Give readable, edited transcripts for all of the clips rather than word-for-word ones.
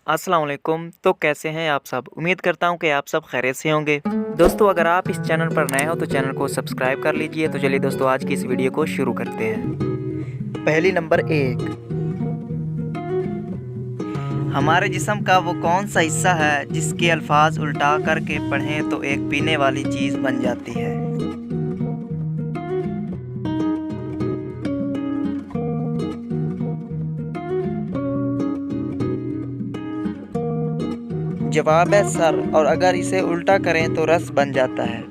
अस्सलाम वालेकुम। तो कैसे हैं आप सब? उम्मीद करता हूं कि आप सब खैरियत से होंगे। दोस्तों, अगर आप इस चैनल पर नए हो तो चैनल को सब्सक्राइब कर लीजिए। तो चलिए दोस्तों, आज की इस वीडियो को शुरू करते हैं। पहली नंबर 1, हमारे जिस्म का वो कौन सा हिस्सा है जिसके अल्फाज उल्टा करके पढ़ें तो एक पीने वाली चीज़ बन जाती है? जवाब है सर, और अगर इसे उल्टा करें तो रस बन जाता है।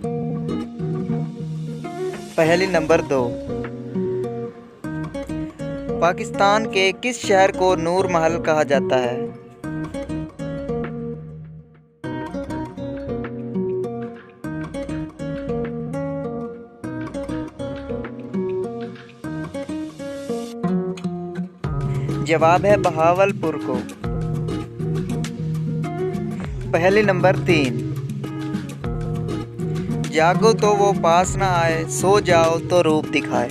पहली नंबर 2, पाकिस्तान के किस शहर को नूर महल कहा जाता है? जवाब है बहावलपुर को। पहली नंबर 3, जागो तो वो पास ना आए, सो जाओ तो रूप दिखाए।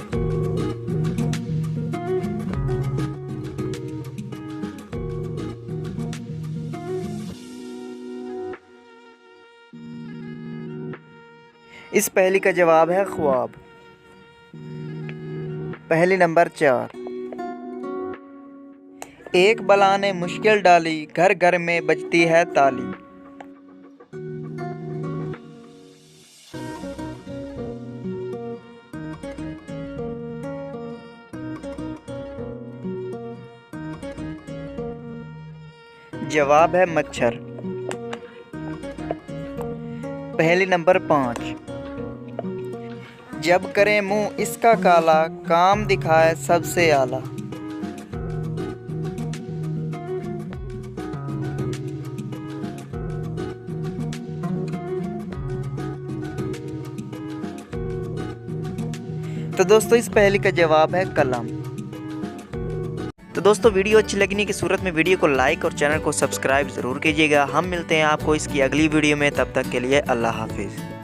इस पहली का जवाब है ख्वाब। पहली नंबर 4, एक बला ने मुश्किल डाली, घर घर में बजती है ताली। जवाब है मच्छर। पहली नंबर 5, जब करे मुंह इसका काला, काम दिखाए सबसे आला। तो दोस्तों, इस पहली का जवाब है कलम। तो दोस्तों, वीडियो अच्छी लगने की सूरत में वीडियो को लाइक और चैनल को सब्सक्राइब ज़रूर कीजिएगा। हम मिलते हैं आपको इसकी अगली वीडियो में। तब तक के लिए अल्लाह हाफिज़।